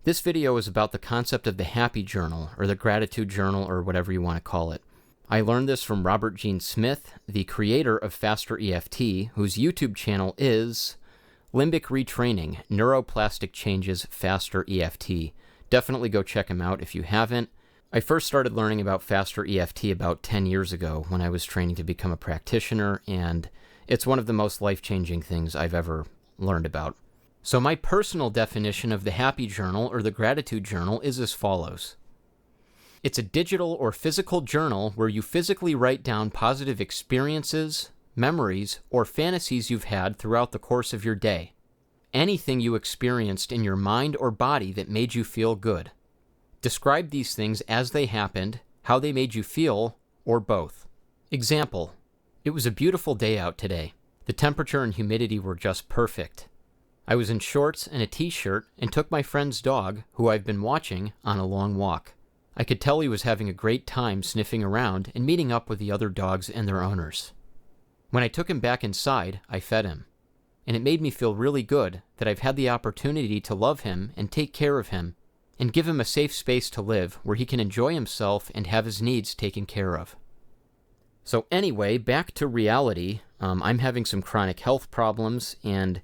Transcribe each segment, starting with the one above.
This video is about the concept of the happy journal, or the gratitude journal, or whatever you want to call it. I learned this from Robert Gene Smith, the creator of Faster EFT, whose YouTube channel is Limbic Retraining, Neuroplastic Changes Faster EFT. Definitely go check him out if you haven't. I first started learning about Faster EFT about 10 years ago when I was training to become a practitioner, and it's one of the most life-changing things I've ever learned about. So my personal definition of the happy journal or the gratitude journal is as follows. It's a digital or physical journal where you physically write down positive experiences, memories, or fantasies you've had throughout the course of your day. Anything you experienced in your mind or body that made you feel good. Describe these things as they happened, how they made you feel, or both. Example, it was a beautiful day out today. The temperature and humidity were just perfect. I was in shorts and a t-shirt and took my friend's dog, who I've been watching, on a long walk. I could tell he was having a great time sniffing around and meeting up with the other dogs and their owners. When I took him back inside, I fed him. And it made me feel really good that I've had the opportunity to love him and take care of him and give him a safe space to live where he can enjoy himself and have his needs taken care of. So anyway, back to reality. I'm having some chronic health problems, and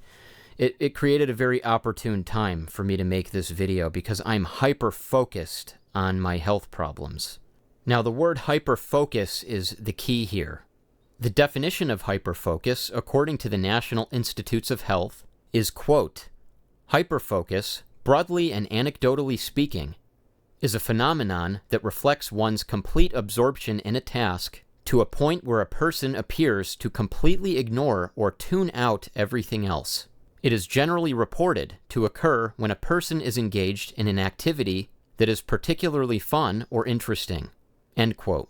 it created a very opportune time for me to make this video because I'm hyper-focused on my health problems. Now, the word hyper-focus is the key here. The definition of hyper-focus, according to the National Institutes of Health, is, quote, hyper-focus, broadly and anecdotally speaking, is a phenomenon that reflects one's complete absorption in a task to a point where a person appears to completely ignore or tune out everything else. It is generally reported to occur when a person is engaged in an activity that is particularly fun or interesting. End quote.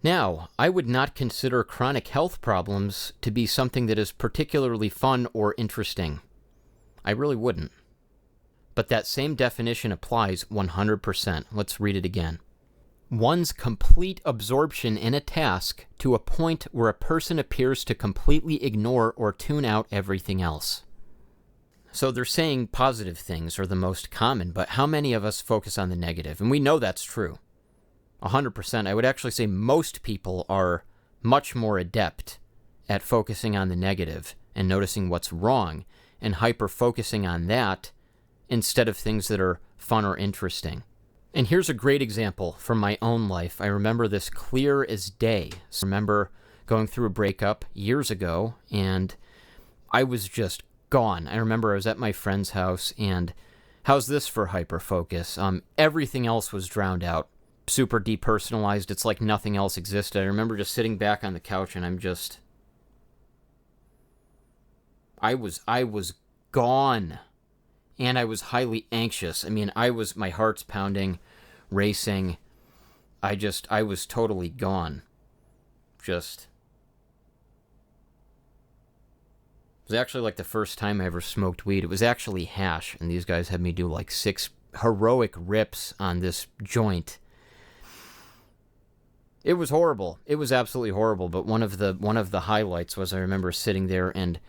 Now, I would not consider chronic health problems to be something that is particularly fun or interesting. I really wouldn't. But that same definition applies 100%. Let's read it again. One's complete absorption in a task to a point where a person appears to completely ignore or tune out everything else. So they're saying positive things are the most common, but how many of us focus on the negative? And we know that's true. 100%. I would actually say most people are much more adept at focusing on the negative and noticing what's wrong and hyper-focusing on that instead of things that are fun or interesting. And here's a great example from my own life. I remember this clear as day. I remember going through a breakup years ago, and I was just gone. I remember I was at my friend's house, and how's this for hyper-focus? Everything else was drowned out. Super depersonalized. It's like nothing else existed. I remember just sitting back on the couch, and I was gone. And I was highly anxious. I mean, my heart's pounding, racing. I was totally gone. It was actually like the first time I ever smoked weed. It was actually hash, and these guys had me do like 6 heroic rips on this joint. It was horrible. It was absolutely horrible, but one of the highlights was I remember sitting there and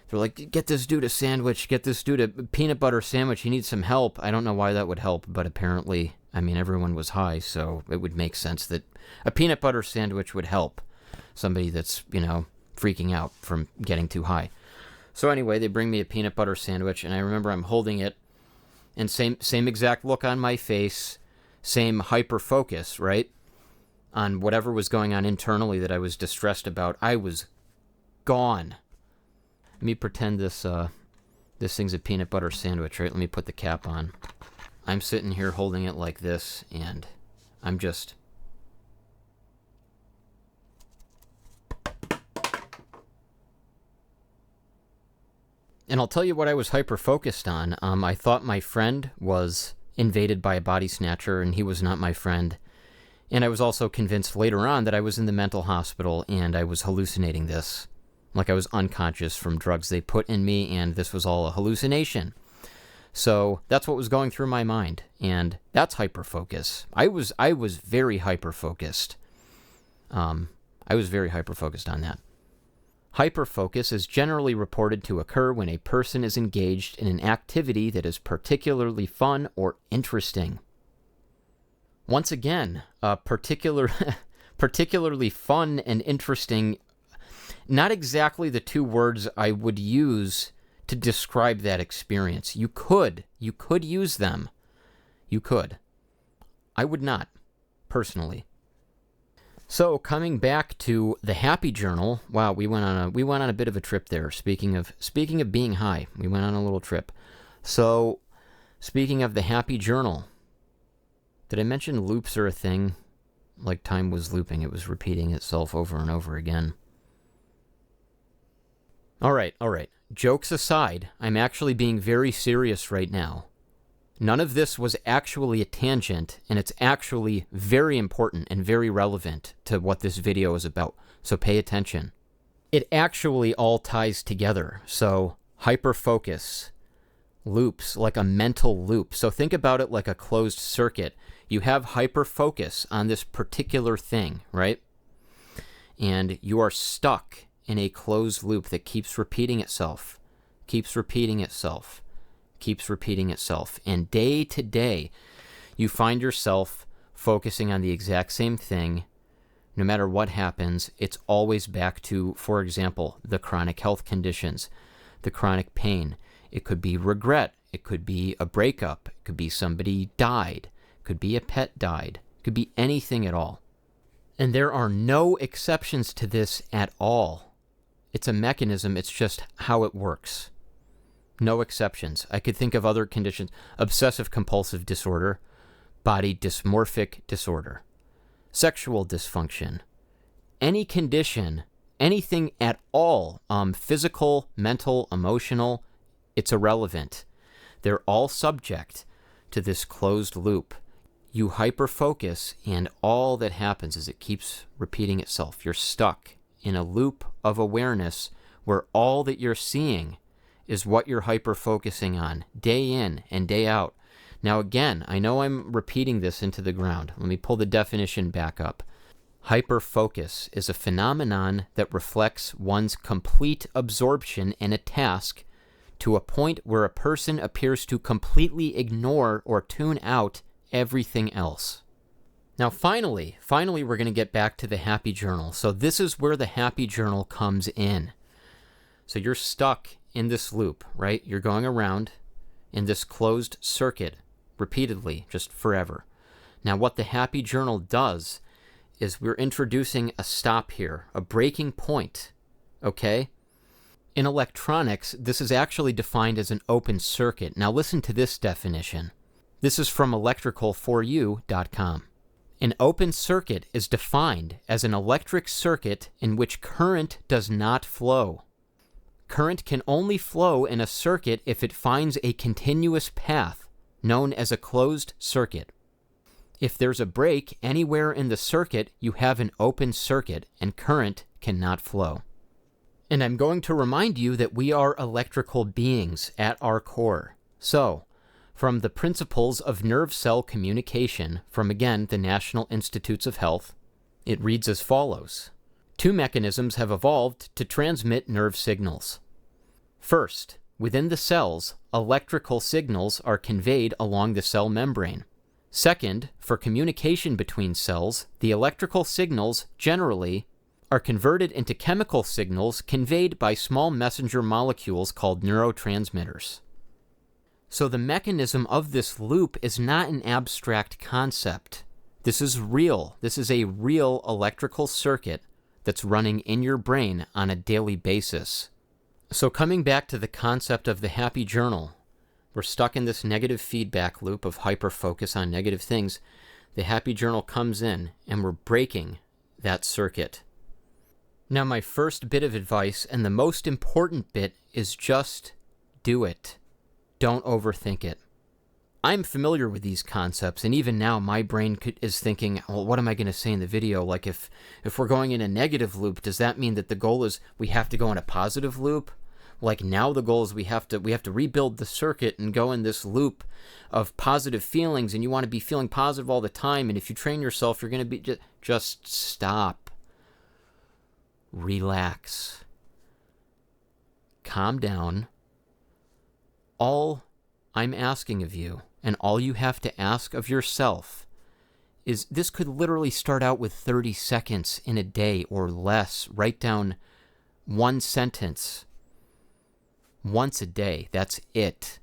they're like, get this dude a sandwich, get this dude a peanut butter sandwich, he needs some help. I don't know why that would help, but apparently, I mean, everyone was high, so it would make sense that a peanut butter sandwich would help somebody that's, freaking out from getting too high. So anyway, they bring me a peanut butter sandwich, and I remember I'm holding it, and same exact look on my face, same hyper-focus, right, on whatever was going on internally that I was distressed about. I was gone. Let me pretend this thing's a peanut butter sandwich, right? Let me put the cap on. I'm sitting here holding it like this, and I'm just... And I'll tell you what I was hyper-focused on. I thought my friend was invaded by a body snatcher, and he was not my friend. And I was also convinced later on that I was in the mental hospital, and I was hallucinating this. Like I was unconscious from drugs they put in me, and this was all a hallucination. So that's what was going through my mind, and that's hyperfocus. I was very hyperfocused. I was very hyperfocused on that. Hyperfocus is generally reported to occur when a person is engaged in an activity that is particularly fun or interesting. Once again, particularly fun and interesting, not exactly the two words I would use to describe that experience. You could use them. You could. I would not, personally. So coming back to the Happy Journal, wow, we went on a bit of a trip there. Speaking of being high, we went on a little trip. So speaking of the Happy Journal, did I mention loops are a thing? Like time was looping, it was repeating itself over and over again. All right. Jokes aside, I'm actually being very serious right now. None of this was actually a tangent, and it's actually very important and very relevant to what this video is about, so pay attention. It actually all ties together. So, hyperfocus, loops, like a mental loop. So think about it like a closed circuit. You have hyperfocus on this particular thing, right? And you are stuck in a closed loop that keeps repeating itself, keeps repeating itself. And day to day, you find yourself focusing on the exact same thing. No matter what happens, it's always back to, for example, the chronic health conditions, the chronic pain. It could be regret. It could be a breakup. It could be somebody died. It could be a pet died. It could be anything at all. And there are no exceptions to this at all. It's a mechanism. It's just how it works. No exceptions. I could think of other conditions. Obsessive compulsive disorder, body dysmorphic disorder, sexual dysfunction, any condition, anything at all, physical, mental, emotional, it's irrelevant. They're all subject to this closed loop. You hyperfocus, and all that happens is it keeps repeating itself. You're stuck in a loop of awareness where all that you're seeing is what you're hyper-focusing on, day in and day out. Now again, I know I'm repeating this into the ground. Let me pull the definition back up. Hyperfocus is a phenomenon that reflects one's complete absorption in a task to a point where a person appears to completely ignore or tune out everything else. Now finally, we're going to get back to the Happy Journal. So this is where the Happy Journal comes in. So you're stuck in this loop, right? You're going around in this closed circuit repeatedly, just forever. Now, what the Happy Journal does is we're introducing a stop here, a breaking point, okay? In electronics, this is actually defined as an open circuit. Now, listen to this definition. This is from electrical4u.com. An open circuit is defined as an electric circuit in which current does not flow. Current can only flow in a circuit if it finds a continuous path, known as a closed circuit. If there's a break anywhere in the circuit, you have an open circuit, and current cannot flow. And I'm going to remind you that we are electrical beings at our core. So, from the principles of nerve cell communication, from again the National Institutes of Health, it reads as follows. 2 mechanisms have evolved to transmit nerve signals. First, within the cells, electrical signals are conveyed along the cell membrane. Second, for communication between cells, the electrical signals, generally, are converted into chemical signals conveyed by small messenger molecules called neurotransmitters. So the mechanism of this loop is not an abstract concept. This is real. This is a real electrical circuit that's running in your brain on a daily basis. So coming back to the concept of the Happy Journal, we're stuck in this negative feedback loop of hyperfocus on negative things. The Happy Journal comes in, and we're breaking that circuit. Now, my first bit of advice, and the most important bit, is just do it. Don't overthink it. I'm familiar with these concepts, and even now my brain is thinking, well, what am I going to say in the video? Like if we're going in a negative loop, does that mean that the goal is we have to go in a positive loop? Like now the goal is we have to rebuild the circuit and go in this loop of positive feelings, and you want to be feeling positive all the time, and if you train yourself, you're going to be just stop. Relax. calm down. All I'm asking of you, and all you have to ask of yourself, is this could literally start out with 30 seconds in a day or less. Write down one sentence once a day. That's it.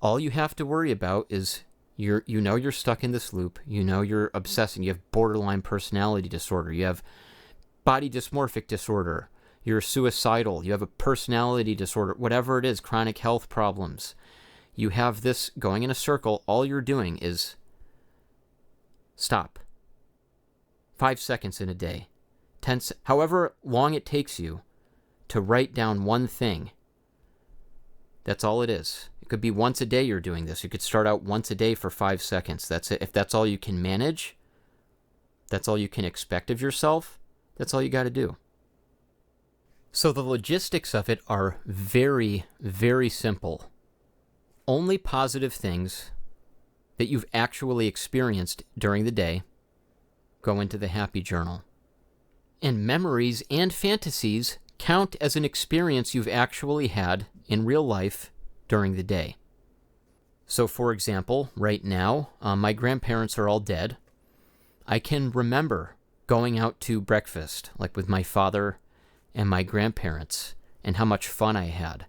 All you have to worry about is you're stuck in this loop. You know you're obsessing. You have borderline personality disorder. You have body dysmorphic disorder. You're suicidal. You have a personality disorder. Whatever it is, chronic health problems. You have this going in a circle. All you're doing is stop. 5 seconds in a day. However long it takes you to write down one thing. That's all it is. It could be once a day you're doing this. You could start out once a day for 5 seconds. That's it. If that's all you can manage, that's all you can expect of yourself, that's all you got to do. So the logistics of it are very, very simple. Only positive things that you've actually experienced during the day go into the happy journal. And memories and fantasies count as an experience you've actually had in real life during the day. So for example, right now, my grandparents are all dead. I can remember going out to breakfast, like with my father and my grandparents, and how much fun I had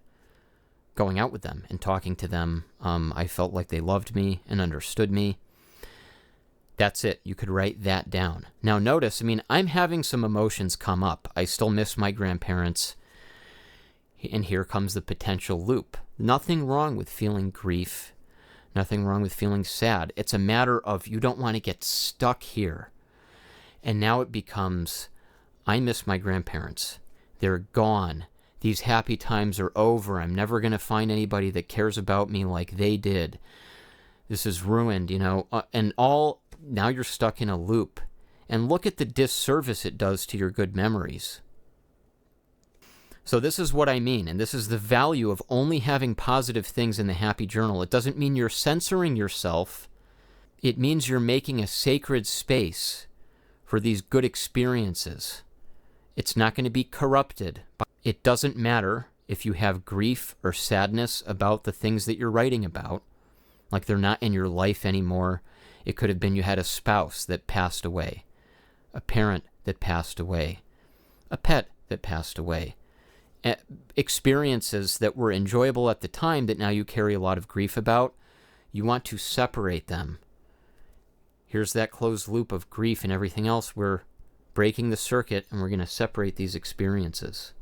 going out with them and talking to them. I felt like they loved me and understood me. That's it. You could write that down. Now notice, I'm having some emotions come up. I still miss my grandparents. And here comes the potential loop. Nothing wrong with feeling grief. Nothing wrong with feeling sad. It's a matter of you don't want to get stuck here. And now it becomes, I miss my grandparents. They're gone. These happy times are over. I'm never going to find anybody that cares about me like they did. This is ruined, now you're stuck in a loop. And look at the disservice it does to your good memories. So this is what I mean, and this is the value of only having positive things in the happy journal. It doesn't mean you're censoring yourself. It means you're making a sacred space for these good experiences. It's not going to be corrupted. It doesn't matter if you have grief or sadness about the things that you're writing about, like they're not in your life anymore. It could have been you had a spouse that passed away, a parent that passed away, a pet that passed away, experiences that were enjoyable at the time that now you carry a lot of grief about. You want to separate them. Here's that closed loop of grief and everything else. We're breaking the circuit, and we're going to separate these experiences.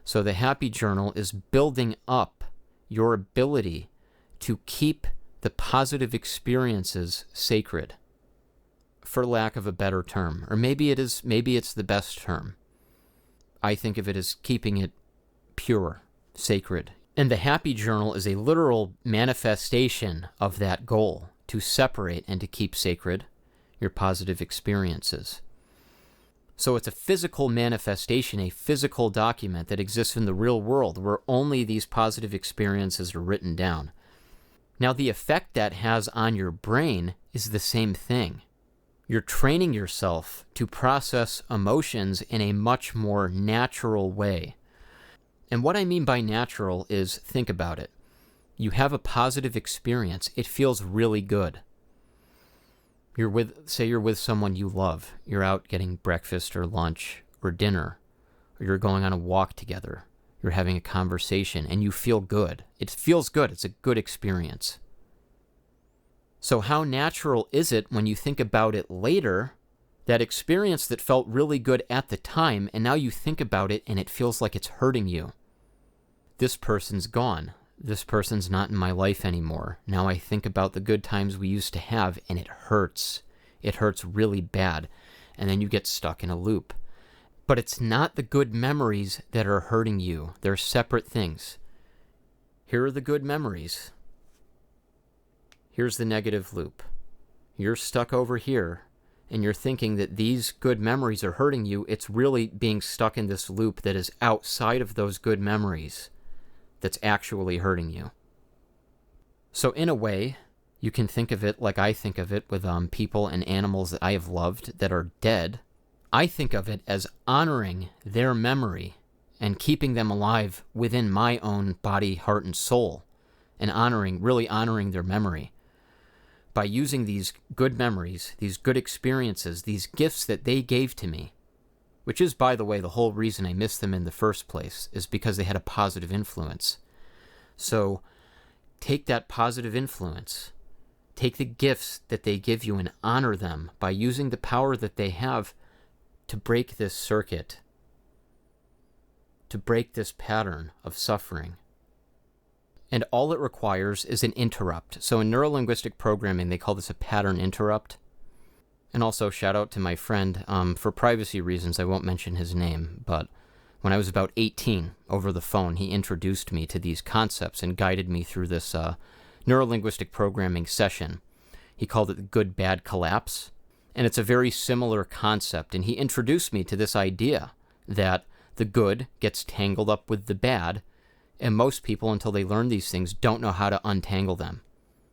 So the happy journal is building up your ability to keep the positive experiences sacred, for lack of a better term. Or maybe it's the best term. I think of it as keeping it pure, sacred. And the happy journal is a literal manifestation of that goal, to separate and to keep sacred your positive experiences. So it's a physical manifestation, a physical document that exists in the real world where only these positive experiences are written down. Now, the effect that has on your brain is the same thing. You're training yourself to process emotions in a much more natural way. And what I mean by natural is, think about it. You have a positive experience. It feels really good. You're with someone you love. You're out getting breakfast or lunch or dinner, or you're going on a walk together. You're having a conversation and you feel good. It feels good. It's a good experience. So how natural is it when you think about it later, that experience that felt really good at the time, and now you think about it and it feels like it's hurting you? This person's gone. This person's not in my life anymore. Now I think about the good times we used to have, and it hurts. It hurts really bad. And then you get stuck in a loop. But it's not the good memories that are hurting you. They're separate things. Here are the good memories. Here's the negative loop. You're stuck over here, and you're thinking that these good memories are hurting you. It's really being stuck in this loop that is outside of those good memories that's actually hurting you. So in a way, you can think of it like I think of it with people and animals that I have loved that are dead. I think of it as honoring their memory and keeping them alive within my own body, heart, and soul, and really honoring their memory. By using these good memories, these good experiences, these gifts that they gave to me, which is, by the way, the whole reason I missed them in the first place, is because they had a positive influence. So take that positive influence, take the gifts that they give you and honor them by using the power that they have to break this circuit, to break this pattern of suffering. And all it requires is an interrupt. So in neurolinguistic programming, they call this a pattern interrupt. And also, shout out to my friend. For privacy reasons, I won't mention his name, but when I was about 18, over the phone, he introduced me to these concepts and guided me through this neurolinguistic programming session. He called it the good-bad collapse. And it's a very similar concept. And he introduced me to this idea that the good gets tangled up with the bad, and most people, until they learn these things, don't know how to untangle them.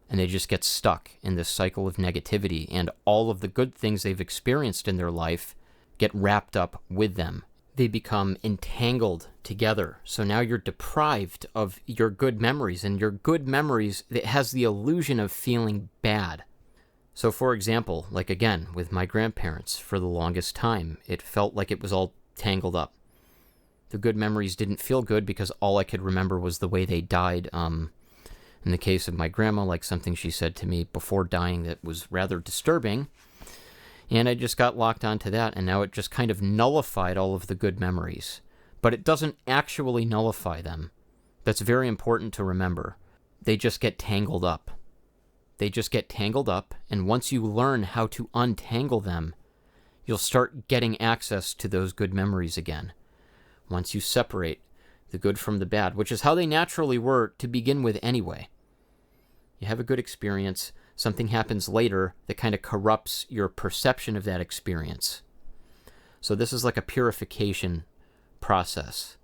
And they just get stuck in this cycle of negativity, and all of the good things they've experienced in their life get wrapped up with them. They become entangled together. So now you're deprived of your good memories, and your good memories, it has the illusion of feeling bad. So for example, like again, with my grandparents, for the longest time, it felt like it was all tangled up. The good memories didn't feel good because all I could remember was the way they died. In the case of my grandma, like something she said to me before dying that was rather disturbing. And I just got locked onto that, and now it just kind of nullified all of the good memories. But it doesn't actually nullify them. That's very important to remember. They just get tangled up. They just get tangled up, and once you learn how to untangle them, you'll start getting access to those good memories again. Once you separate the good from the bad, which is how they naturally were to begin with anyway. You have a good experience, something happens later that kind of corrupts your perception of that experience. So this is like a purification process.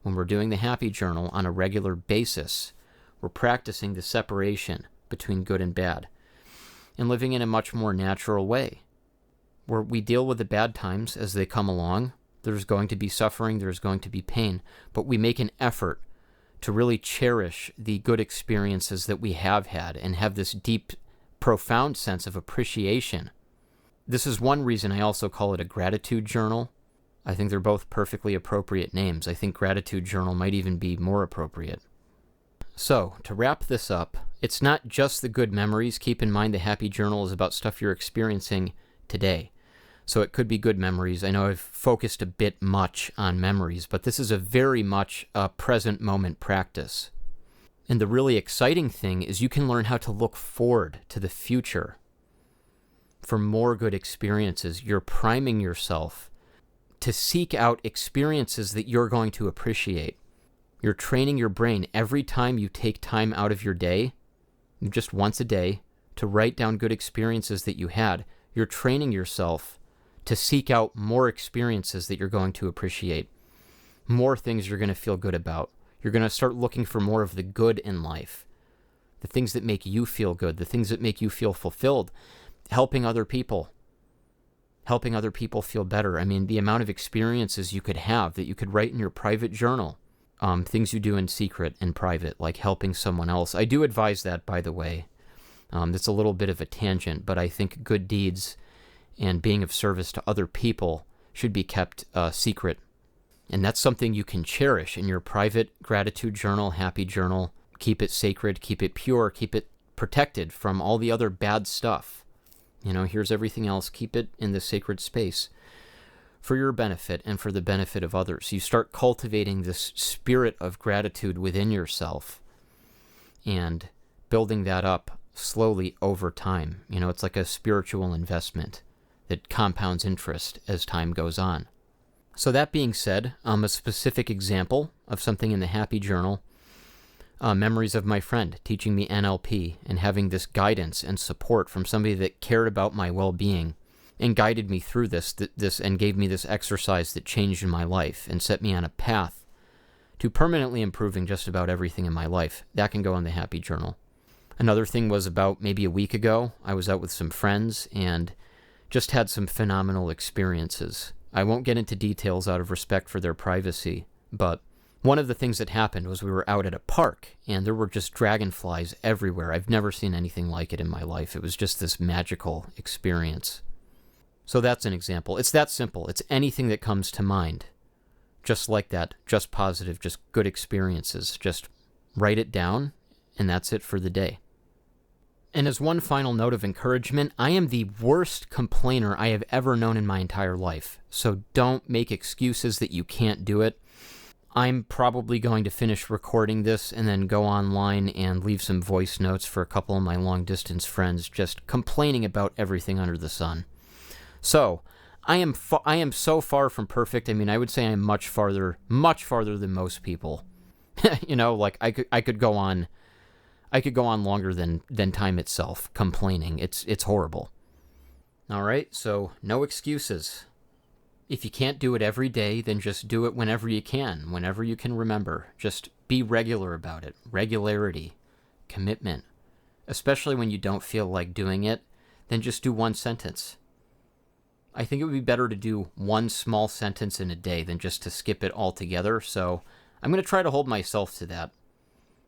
When we're doing the Happy Journal on a regular basis, we're practicing the separation between good and bad and living in a much more natural way, where we deal with the bad times as they come along. There's going to be suffering, there's going to be pain, but we make an effort to really cherish the good experiences that we have had and have this deep, profound sense of appreciation. This is one reason I also call it a gratitude journal. I think they're both perfectly appropriate names. I think gratitude journal might even be more appropriate. So, to wrap this up, it's not just the good memories. Keep in mind the Happy Journal is about stuff you're experiencing today. So it could be good memories. I know I've focused a bit much on memories, but this is a very much a present moment practice. And the really exciting thing is you can learn how to look forward to the future for more good experiences. You're priming yourself to seek out experiences that you're going to appreciate. You're training your brain every time you take time out of your day, just once a day, to write down good experiences that you had. You're training yourself to seek out more experiences that you're going to appreciate, more things you're going to feel good about. You're going to start looking for more of the good in life, the things that make you feel good, the things that make you feel fulfilled, helping other people feel better. I mean, the amount of experiences you could have that you could write in your private journal, things you do in secret and private, like helping someone else. I do advise that, by the way. That's a little bit of a tangent, but I think good deeds and being of service to other people should be kept secret. And that's something you can cherish in your private gratitude journal, happy journal. Keep it sacred, keep it pure, keep it protected from all the other bad stuff. Here's everything else. Keep it in the sacred space for your benefit and for the benefit of others. You start cultivating this spirit of gratitude within yourself and building that up slowly over time. It's like a spiritual investment that compounds interest as time goes on. So that being said, a specific example of something in the Happy Journal, memories of my friend teaching me NLP and having this guidance and support from somebody that cared about my well-being and guided me through this and gave me this exercise that changed my life and set me on a path to permanently improving just about everything in my life. That can go in the Happy Journal. Another thing was about maybe a week ago, I was out with some friends and just had some phenomenal experiences. I won't get into details out of respect for their privacy, But one of the things that happened was we were out at a park, and there were just dragonflies everywhere. I've never seen anything like it in my life. It was just this magical experience. So that's an example. It's that simple. It's anything that comes to mind. Just like that, just positive, just good experiences. Just write it down, and that's it for the day. And as one final note of encouragement, I am the worst complainer I have ever known in my entire life. So don't make excuses that you can't do it. I'm probably going to finish recording this and then go online and leave some voice notes for a couple of my long-distance friends just complaining about everything under the sun. So, I am so far from perfect. I mean, I would say I'm much farther than most people. You know, like I could go on longer than time itself complaining. It's horrible. All right, so no excuses. If you can't do it every day, then just do it whenever you can remember. Just be regular about it. Regularity, commitment. Especially when you don't feel like doing it, then just do one sentence. I think it would be better to do one small sentence in a day than just to skip it altogether, so I'm going to try to hold myself to that.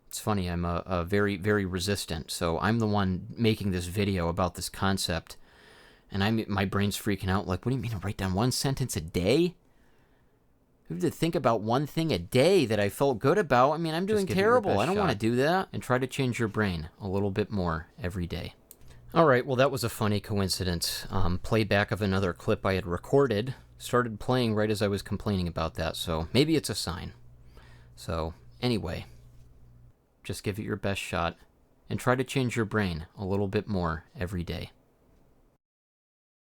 It's funny, I'm a very, very resistant, so I'm the one making this video about this concept, and my brain's freaking out, like, what do you mean to write down one sentence a day? I have to think about one thing a day that I felt good about. I mean, I'm doing terrible. I don't want to do that. And try to change your brain a little bit more every day. All right, well, that was a funny coincidence. Playback of another clip I had recorded started playing right as I was complaining about that, so maybe it's a sign. So, anyway, just give it your best shot and try to change your brain a little bit more every day.